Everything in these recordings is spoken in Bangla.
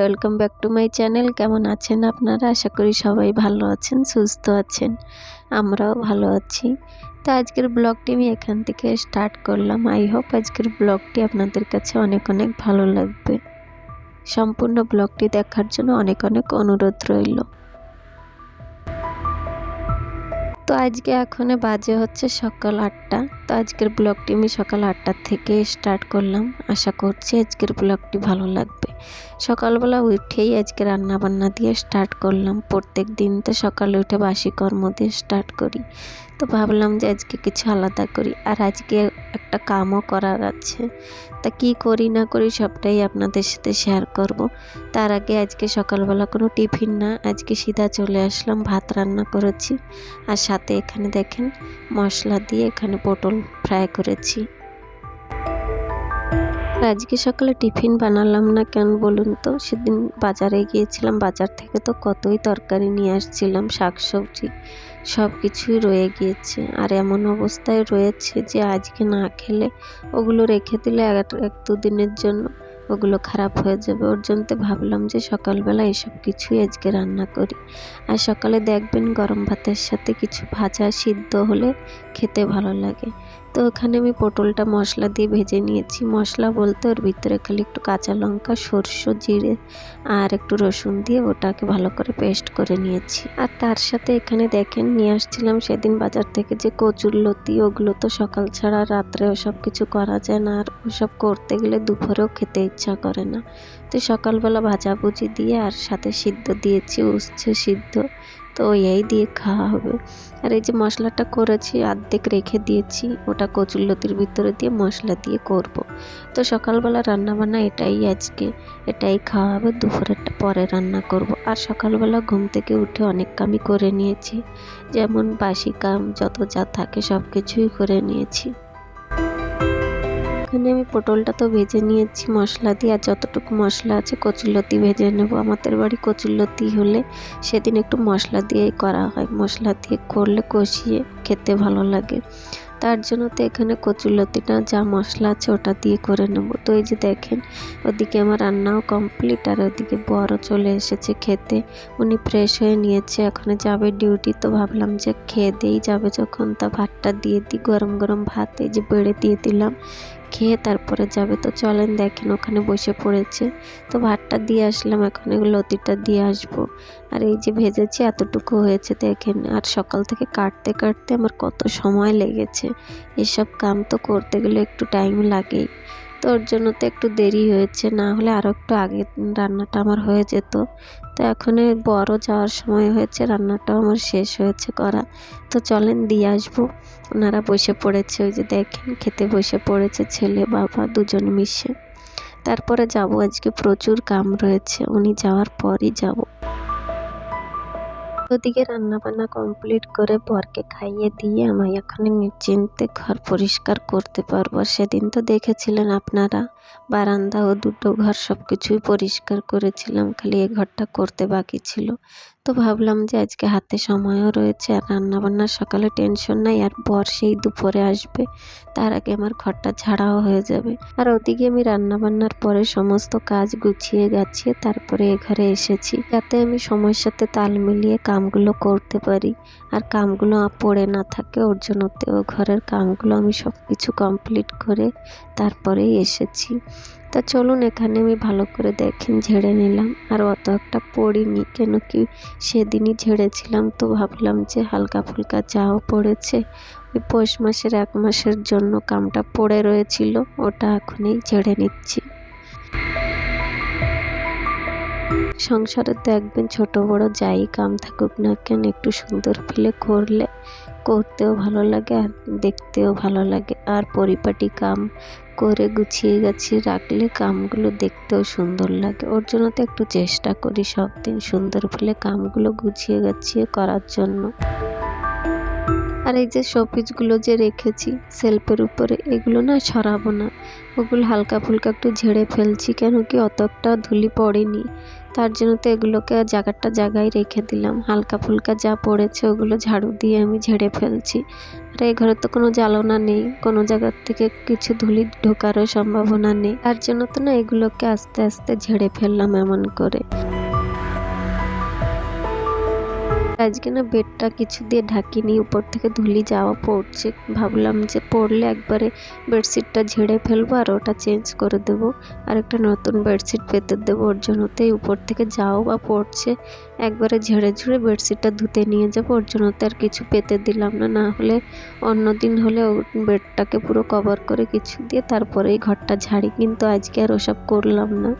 Welcome back to my channel. কেমন আছেন আপনারা? আশা করি সবাই ভালো আছেন, সুস্থ আছেন। আমরাও ভালো আছি। তো আজকের ব্লগটি আমি এখান থেকে স্টার্ট করলাম। আই হোপ আজকের ব্লগটি আপনাদের কাছে অনেক অনেক ভালো লাগবে। সম্পূর্ণ ব্লগটি দেখার জন্য অনেক অনেক অনুরোধ রইল। তো আজকে এখন বাজে হচ্ছে সকাল 8টা। তো আজকের ব্লগটি আমি সকাল 8টার থেকে স্টার্ট করলাম। আশা করছি আজকের ব্লগটি ভালো লাগবে। সকালবেলা উঠেই আজকে রান্না বান্না দিয়ে স্টার্ট করলাম। প্রত্যেক দিন তো সকালে উঠে বাসি কর্ম দিয়ে স্টার্ট করি। তো ভাবলাম যে আজকে কিছু আলাদা করি, আর আজকে একটা কামও করার আছে। তা কি করি না করি সবটাই আপনাদের সাথে শেয়ার করব। তার আগে আজকে সকালবেলা কোনো টিফিন না, আজকে সিধা চলে আসলাম, ভাত রান্না করেছি। আর সাথে এখানে দেখেন মশলা দিয়ে এখানে পটল ফ্রাই করেছি। আজকে সকালে টিফিন বানালাম না কেন বলুন তো, সেদিন বাজারে গিয়েছিলাম, বাজার থেকে তো কতই তরকারি নিয়ে আসছিলাম, শাকসবজি সব কিছুই রয়ে গিয়েছে। আর এমন অবস্থায় রয়েছে যে আজকে না খেলে ওগুলো রেখে দিলে এক দুদিনের জন্য ওগুলো খারাপ হয়ে যাবে। ওর জন্য ভাবলাম যে সকালবেলা এসব কিছুই আজকে রান্না করি। আর সকালে দেখবেন গরম ভাতের সাথে কিছু ভাজা সিদ্ধ হলে খেতে ভালো লাগে। তো ওখানে আমি পটলটা মশলা দিয়ে ভেজে নিয়েছি। মশলা বলতে ওর ভিতরে খালি একটু কাঁচা লঙ্কা, সরষে, জিরে আর একটু রসুন দিয়ে ওটাকে ভালো করে পেস্ট করে নিয়েছি। আর তার সাথে এখানে দেখেন নিয়ে আসছিলাম সেদিন বাজার থেকে যে কচুরলতি, ওগুলো তো সকাল ছাড়া রাত্রে ওসব কিছু করা যায় না, আর ওসব করতে গেলে দুপুরেও খেতে ইচ্ছা করে না। তো সকালবেলা ভাজাভুজি দিয়ে আর সাথে সিদ্ধ দিয়েছি, উচ্ছে সিদ্ধ। তো এই দিয়ে খাওয়া হবে। আর এই যে মশলাটা করেছি অর্ধেক রেখে দিয়েছি, ওটা কচুরলতির ভিতরে দিয়ে মশলা দিয়ে করব। তো সকালবেলা রান্নাবান্না এটাই আজকে, এটাই খাওয়া হবে। দুপুরেরটা পরে রান্না করব। আর সকালবেলা ঘুম থেকে উঠে অনেক কামই করে নিয়েছি, যেমন বাসি কাম যত যা থাকে সব কিছুই করে নিয়েছি। এখানে আমি পটলটা তো ভেজে নিয়েছি মশলা দিয়ে, আর যতটুকু মশলা আছে কচুরলতি ভেজে নেব। আমাদের বাড়ি কচুরলতি হলে সেদিন একটু মশলা দিয়েই করা হয়, মশলা দিয়ে করলে কষিয়ে খেতে ভালো লাগে। তার জন্য তো এখানে কচুরলতিটা যা মশলা আছে ওটা দিয়ে করে নেব। তো এই যে দেখেন ওদিকে আমার রান্নাও কমপ্লিট, আর ওদিকে বড় চলে এসেছে খেতে। উনি ফ্রেশ হয়ে নিয়েছে, এখন যাবে ডিউটি। তো ভাবলাম যে খেয়ে দিয়েই যাবে যখন, তা ভাতটা দিয়ে দিই। গরম গরম ভাত এই যে বেড়ে দিয়ে দিলাম, খেয়ে তারপরে যাবে। তো চলেন দেখেন ওখানে বসে পড়েছে। তো ভাতটা দিয়ে আসলাম, এখন এগুলো লতিটা দিয়ে আসবো। আর এই যে ভেজেছি এতটুকু হয়েছে দেখেন। আর সকাল থেকে কাটতে কাটতে আমার কত সময় লেগেছে। এসব কাম তো করতে গেলে একটু টাইম লাগেই। তো ওর জন্য তো একটু দেরি হয়েছে, না হলে আরও একটু আগে রান্নাটা আমার হয়ে যেত। তো এখন বড় যাওয়ার সময় হয়েছে, রান্নাটাও আমার শেষ হয়েছে করা। তো চলেন দিয়ে আসবো। ওনারা বসে পড়েছে, ওই যে দেখেন খেতে বসে পড়েছে ছেলে বাবা দুজন মিশে। তারপরে যাব, আজকে প্রচুর কাম রয়েছে, উনি যাওয়ার পরই যাব। ওদিকে রান্না বান্না কমপ্লিট করে বরকে খাইয়ে দিয়ে আমি এখন নিশ্চিন্তে ঘর পরিষ্কার করতে পারবো। সেদিন তো দেখেছিলেন আপনারা, বারান্দা ও দুটো ঘর সব কিছুই পরিষ্কার করেছিলাম, খালি এই ঘরটা করতে বাকি ছিল। তো ভাবলাম যে আজকে হাতে সময়ও রয়েছে, আর রান্নাবান্নার সকালে টেনশন নাই, আর বর সেই দুপুরে আসবে, তার আগে আমার ঘরটা ঝাড়াও হয়ে যাবে। আর ওদিকে আমি রান্নাবান্নার পরে সমস্ত কাজ গুছিয়ে গাছিয়ে তারপরে এ ঘরে এসেছি, যাতে আমি সময়ের সাথে তাল মিলিয়ে কামগুলো করতে পারি, আর কামগুলো পড়ে না থাকে। ওর জন্য ও ঘরের কামগুলো আমি সব কিছু কমপ্লিট করে তারপরেই এসেছি। তা চলুন এখানে আমি ভালো করে দেখেন ঝেড়ে নিলাম। আর অত একটা পড়িনি, কেন কি সেদিনই ঝেড়েছিলাম। তো ভাবলাম যে হালকা ফুলকা যাও পড়েছে, ওই পৌষ মাসের 1 মাসের জন্য কামটা পড়ে রয়েছিল, ওটা এখনই ঝেড়ে নিচ্ছি। সংসারে দেখবেন ছোট বড় যাই কাম থাকুক না কেন, একটু সুন্দর ফিলে করলে করতেও ভালো লাগে আর দেখতেও ভালো লাগে। আর পরিপাটি কাম করে গুছিয়ে গাছিয়ে রাখলে কামগুলো দেখতেও সুন্দর লাগে। ওর জন্য তো একটু চেষ্টা করি সব দিন সুন্দর ফিলে কামগুলো গুছিয়ে গাছিয়ে করার জন্য। আর এই যে শোপিসগুলো যে রেখেছি সেলফের উপরে, এগুলো না সরাবো না, ওগুলো হালকা ফুলকা একটু ঝেড়ে ফেলছি, কেন কি অতটা ধুলি পড়েনি, তার জন্য তো এগুলোকে জায়গাটা জায়গায় রেখে দিলাম। হালকা ফুলকা যা পড়েছে ওগুলো ঝাড়ু দিয়ে আমি ঝেড়ে ফেলছি। আর এই ঘরে তো কোনো জ্বালানা নেই, কোনো জায়গার থেকে কিছু ধুলি ঢোকারও সম্ভাবনা নেই, তার জন্য তো না এগুলোকে আস্তে আস্তে ঝেড়ে ফেললাম এমন করে। আজকে না বেডটা কিছু দিয়ে ঢাকিনি, উপর থেকে ধুলি যাওয়া পড়ছে, ভাবলাম যে পড়লে একবারে বেডশিটটা ঝেড়ে ফেলবো আর ওটা চেঞ্জ করে দেবো, আর একটা নতুন বেডশিট পেতে দেবো। ওর জন্যতেই উপর থেকে যাও বা পড়ছে একবারে ঝেড়ে ঝুড়ে বেডশিটটা ধুতে নিয়ে যাবো, ওর জন্যতে আর কিছু পেতে দিলাম না। না হলে অন্য দিন হলে বেডটাকে পুরো কভার করে কিছু দিয়ে তারপরেই ঘরটা ঝাড়ি, কিন্তু আজকে আর ওসব করলাম না।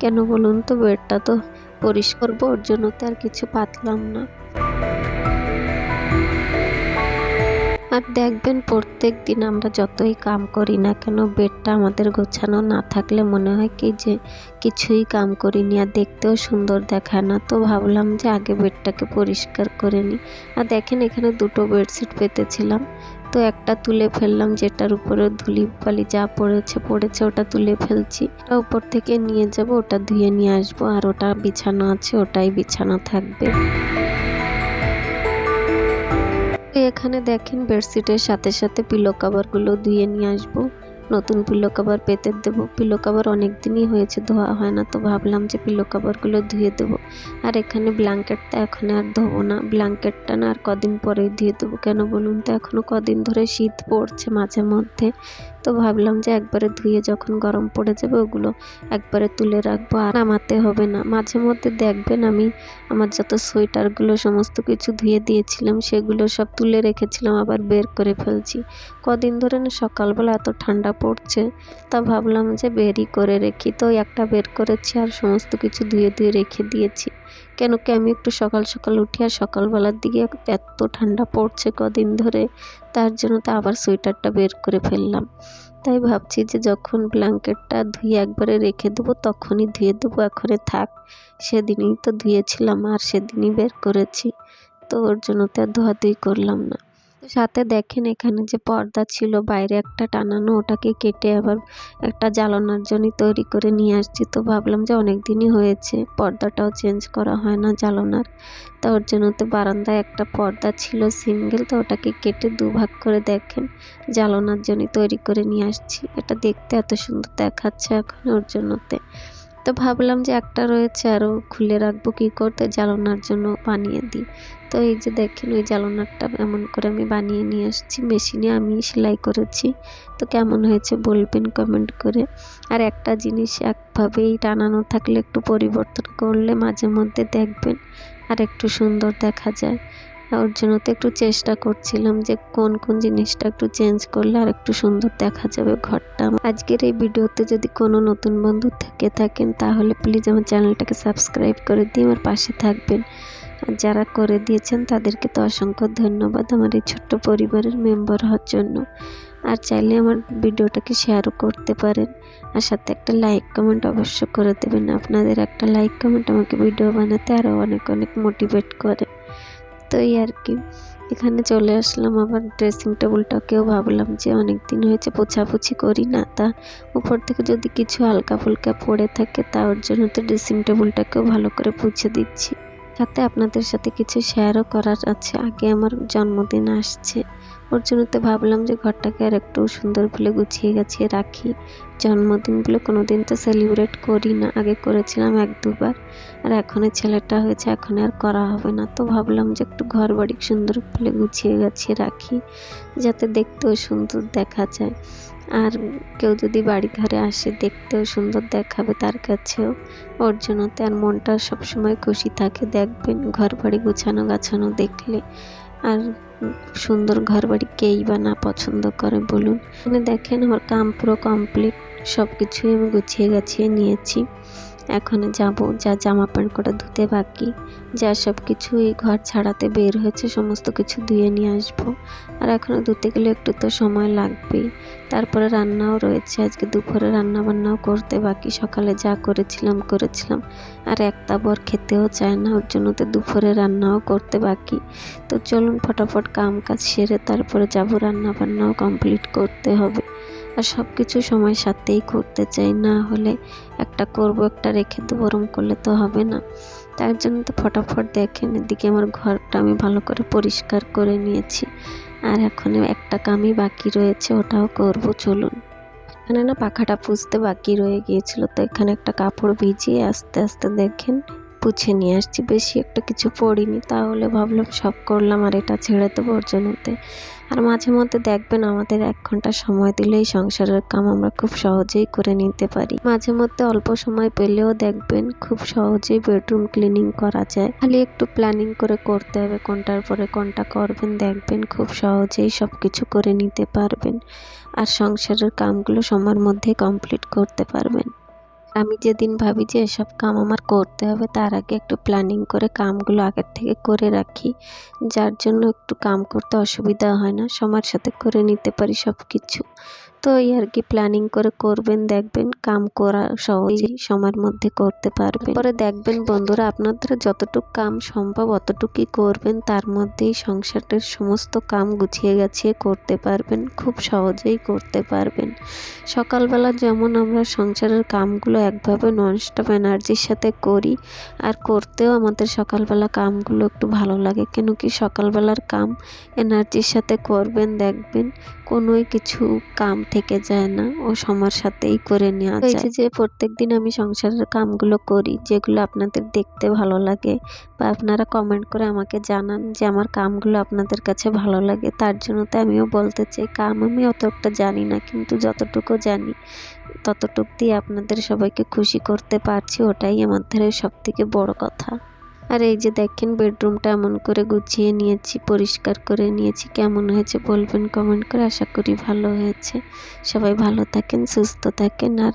কেন বলুন তো, বেডটা তো পরিষ্কার করবো, ওর জন্যতে আর কিছু পাতলাম না। আর দেখবেন প্রত্যেক দিন আমরা যতই কাম করি না কেন, বেডটা আমাদের গোছানো না থাকলে মনে হয় কি যে কিছুই কাম করিনি, আর দেখতেও সুন্দর দেখায় না। তো ভাবলাম যে আগে বেডটাকে পরিষ্কার করে নিই। আর দেখেন এখানে দুটো বেডশিট পেতেছিলাম, তো একটা তুলে ফেললাম, যেটার উপরে ধুলি বালি যা পড়েছে ওটা তুলে ফেলছি। ওটা উপর থেকে নিয়ে যাব, ওটা ধুয়ে নিয়ে আসবো, আর ওটা বিছানো আছে ওটাই বিছানো থাকবে। এখানে দেখেন বেডশিটের সাথে সাথে পিলো কভারগুলো ধুয়ে নিয়ে আসবো, নতুন পিলো কভার পেতে দেবো। পিলো কভার অনেক দিনই হয়েছে ধোয়া হয় না, তো ভাবলাম যে পিলো কভারগুলো ধুয়ে দেবো। আর এখানে ব্ল্যাঙ্কেটটা এখন আর ধোবো না, ব্ল্যাঙ্কেটটা না আর কদিন পরেই ধুয়ে দেবো। কেন বলুন তো, এখনও কদিন ধরে শীত পড়ছে মাঝে মধ্যে, তো ভাবলাম যে একবারে ধুয়ে যখন গরম পড়ে যাবে ওগুলো একবারে তুলে রাখবো, আর নামাতে হবে না। মাঝে মধ্যে দেখবেন আমি আমার যত সোয়েটারগুলো সমস্ত কিছু ধুয়ে দিয়েছিলাম সেগুলো সব তুলে রেখেছিলাম, আবার বের করে ফেলছি। কদিন ধরে না সকালবেলা এত ঠান্ডা পড়ছে, তা ভাবলাম যে বেরই করে রেখি, তো একটা বের করেছি আর সমস্ত কিছু ধুয়ে ধুয়ে রেখে দিয়েছি। কেন কি আমি একটু সকাল সকাল উঠি, আর সকালবেলার দিকে এত ঠান্ডা পড়ছে কদিন ধরে, তার জন্য তো আবার সোয়েটারটা বের করে ফেললাম। তাই ভাবছি যে যখন ব্ল্যাঙ্কেটটা ধুয়ে একবারে রেখে দেবো তখনই ধুয়ে দেবো, এখনই থাক। সেদিনই তো ধুয়েছিলাম আর সেদিনই বের করেছি, তো ওর জন্য তো আর ধোয়াধুয়ি করলাম না। সাথে দেখেন এখানে যে পর্দা ছিল বাইরে একটা টানানো, ওটাকে কেটে আবার একটা জ্বালানোর জন্য তৈরি করে নিয়ে আসছি। তো ভাবলাম যে অনেক দিনই হয়েছে পর্দাটাও চেঞ্জ করা হয় না জ্বালানোর, তো ওর জন্য তো বারান্দায় একটা পর্দা ছিল সিঙ্গেল, তো ওটাকে কেটে দুভাগ করে দেখেন জ্বালানোর জন্য তৈরি করে নিয়ে আসছি। এটা দেখতে এত সুন্দর দেখাচ্ছে এখন, ওর জন্যতে তো ভাবলাম যে একটা রয়েছে আরও খুলে রাখবো, কী করতে জ্বালানোর জন্য বানিয়ে দিই। তো এই যে দেখেন ওই জ্বালানারটা এমন করে আমি বানিয়ে নিয়ে আসছি, মেশিনে আমি সেলাই করেছি। তো কেমন হয়েছে বলবেন কমেন্ট করে। আর একটা জিনিস একভাবেই টানানো থাকলে একটু পরিবর্তন করলে মাঝে মধ্যে দেখবেন আর একটু সুন্দর দেখা যায়। ওর জন্য তো একটু চেষ্টা করছিলাম যে কোন কোন জিনিসটা একটু চেঞ্জ করলে আর একটু সুন্দর দেখা যাবে ঘরটা। আজকের এই ভিডিওতে যদি কোনো নতুন বন্ধু থেকে থাকেন তাহলে প্লিজ আমার চ্যানেলটাকে সাবস্ক্রাইব করে দিয়ে আমার পাশে থাকবেন, আর যারা করে দিয়েছেন তাদেরকে তো অসংখ্য ধন্যবাদ আমার এই ছোট্ট পরিবারের মেম্বার হওয়ার জন্য। আর চাইলে আমার ভিডিওটাকে শেয়ারও করতে পারেন, আর সাথে একটা লাইক কমেন্ট অবশ্য করে দেবেন। আপনাদের একটা লাইক কমেন্ট আমাকে ভিডিও বানাতে আরও অনেক অনেক মোটিভেট করে। তো এই আর কি, এখানে চলে আসলাম আবার ড্রেসিং টেবিলটাকেও ভাবলাম যে অনেক দিন হয়েছে পোছাপুছি করি না, তা উপর থেকে যদি কিছু হালকা ফুলকা পড়ে থাকে তা ওর জন্য তো ড্রেসিং টেবিলটাকেও ভালো করে পুছে দিচ্ছি। সাথে আপনাদের সাথে কিছু শেয়ারও করার আছে, আগে আমার জন্মদিন আসছে, ওর জন্য তো ভাবলাম যে ঘরটাকে আর একটু সুন্দর করে গুছিয়ে গাছিয়ে রাখি। জন্মদিন বলে কোনো দিন তো সেলিব্রেট করি না, আগে করেছিলাম এক দুবার, আর এখন ছেলেটা হয়েছে এখন আর করা হবে না। তো ভাবলাম যে একটু ঘর বাড়ি সুন্দর করে গুছিয়ে গাছিয়ে রাখি, যাতে দেখতেও সুন্দর দেখা যায়, আর কেউ যদি বাড়ি ঘরে আসে দেখতেও সুন্দর দেখাবে তার কাছেও, ওর জন্যতে আর মনটা সবসময় খুশি থাকে। দেখবেন ঘর বাড়ি গুছানো গাছানো দেখলে, আর সুন্দর ঘর বাড়ি কেই বা না পছন্দ করে বলুন। এখানে দেখেন আমার কাম পুরো কমপ্লিট, সব কিছুই আমি গুছিয়ে গাছিয়ে নিয়েছি। এখন যাব যা জামা প্যান্ট কটা ধুতে বাকি, যা সব কিছু এই ঘর ছাড়াতে বের হয়েছে সমস্ত কিছু ধুয়ে নিয়ে আসবো। আর এখনও ধুতে গেলে একটু তো সময় লাগবেই। তারপরে রান্নাও রয়েছে, আজকে দুপুরে রান্না বান্নাও করতে বাকি। সকালে যা করেছিলাম আর একটা বর খেতেও চায় না, ওর জন্য তো দুপুরে রান্নাও করতে বাকি। তো চলুন ফটাফট কাম কাজ সেরে তারপরে যাব, রান্না বান্নাও কমপ্লিট করতে হবে। আর সব কিছু সময়ের সাথেই করতে চাই, না হলে একটা করব একটা রেখে দেবো, ওরম করলে তো হবে না। তার জন্য তো ফটাফট দেখেন, এদিকে আমার ঘরটা আমি ভালো করে পরিষ্কার করে নিয়েছি। আর এখন একটা কামই বাকি রয়েছে, ওটাও করব। চলুন, এখানে না পাখাটা পুছতে বাকি রয়ে গিয়েছিল, তো এখানে একটা কাপড় ভিজিয়ে আস্তে আস্তে দেখেন পুছে নিয়ে আসছি। বেশি একটা কিছু পড়িনি, তাহলে ভাবলাম সব করলাম আর এটা ছেড়ে দেবো ওর জন্যতে। আর মাঝে মধ্যে দেখবেন আমাদের 1 ঘন্টা সময় দিলেই সংসারের কাম আমরা খুব সহজেই করে নিতে পারি। মাঝে মধ্যে অল্প সময় পেলেও দেখবেন খুব সহজেই বেডরুম ক্লিনিং করা যায়। খালি একটু প্ল্যানিং করে করতে হবে, কোনটার পরে কোনটা করবেন, দেখবেন খুব সহজেই সব কিছু করে নিতে পারবেন। আর সংসারের কামগুলো সময়ের মধ্যে কমপ্লিট করতে পারবেন। আমি যেদিন ভাবি যে এসব কাম আমার করতে হবে, তার আগে একটু প্ল্যানিং করে কামগুলো আগের থেকে করে রাখি, যার জন্য একটু কাম করতে অসুবিধা হয় না, সময়ের সাথে করে নিতে পারি সব কিছু। তো এই আর কি, প্ল্যানিং করে করবেন, দেখবেন কাম করা সহজেই সময়ের মধ্যে করতে পারবেন। পরে দেখবেন বন্ধুরা, আপনাদের যতটুকু কাম সম্ভব অতটুকুই করবেন, তার মধ্যেই সংসারের সমস্ত কাম গুছিয়ে গাছিয়ে করতে পারবেন, খুব সহজেই করতে পারবেন। সকালবেলা যেমন আমরা সংসারের কামগুলো একভাবে ননস্টপ এনার্জির সাথে করি, আর করতেও আমাদের সকালবেলা কামগুলো একটু ভালো লাগে, কেন কি সকালবেলার কাম এনার্জির সাথে করবেন, দেখবেন কোনোই কিছু কাম থেকে যায় না, ও সময়ের সাথেই করে নেওয়া যায়। এই যে প্রত্যেক দিন আমি সংসারের কামগুলো করি, যেগুলো আপনাদের দেখতে ভালো লাগে বা আপনারা কমেন্ট করে আমাকে জানান যে আমার কামগুলো আপনাদের কাছে ভালো লাগে, তার জন্য তো আমিও বলতে চাই কাম আমি অত একটা জানি না, কিন্তু যতটুকু জানি ততটুকু দিয়ে আপনাদের সবাইকে খুশি করতে পারছি, ওটাই আমাদের সবথেকে বড় কথা। আর এই যে দেখেন বেডরুমটা এমন করে গুছিয়ে নিয়েছি, পরিষ্কার করে নিয়েছি। কেমন হয়েছে বলবেন কমেন্ট করে, আশা করি ভালো হয়েছে। সবাই ভালো থাকেন, সুস্থ থাকেন। আর